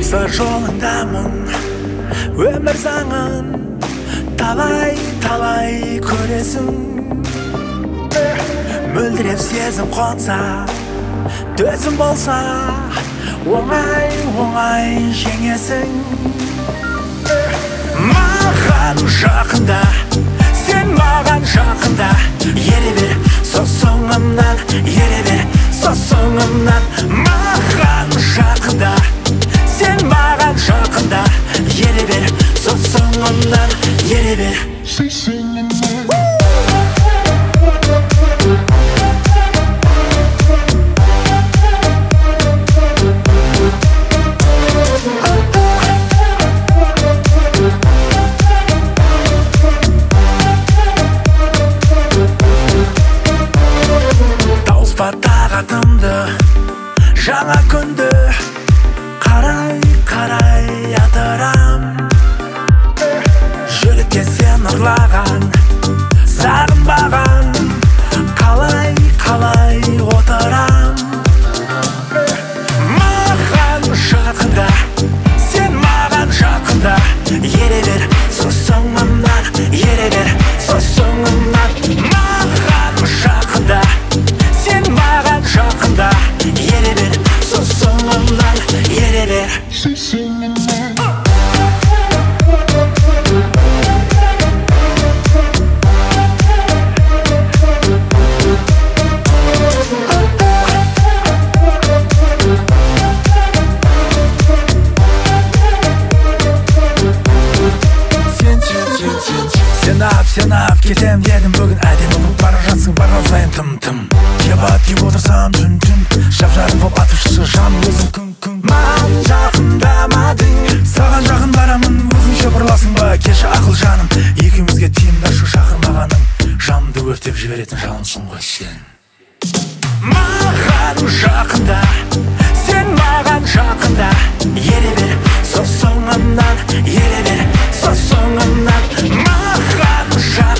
болса жолыңдамын, өмір заңын талай көресің. Мөлдіреп сезім қонса, төзім болса, оңай жеңесің. Маған жақында, сен маған жақында, ере бер соңымнан, ере бер соңымнан. Маған жақында, сен маған жақында, ере бер соңымнан, ере бер. Тағатымды жаңа күнді қарай атырам. Жүрекке сен ұрлаған, сағынбаған, қалай отырам. Маған жақында, сен маған жақында, ере бер соңымнан, ере бер соңымнан. Маған жақында, сен маған жақында, ере бер соңымнан, ере бер. Сен ап кетем дедім, бүгін әдемі болып бара жатсың, барған сайын тым кеп отырсам түн жап-жарық болып атып шықшы жан өзің күн. Маған жақындамадың, саған жақын барамын, өзіңше бұрыласың ба келші ақыл жаным. Екеумізге тиімді ашу шақырмағаның, жанымды өртеп жіберетін жалынсың ғой сен. Маған жақында, сен маған жақында, ере бер соңымнан, ере бер соңымнан. Маған жақында,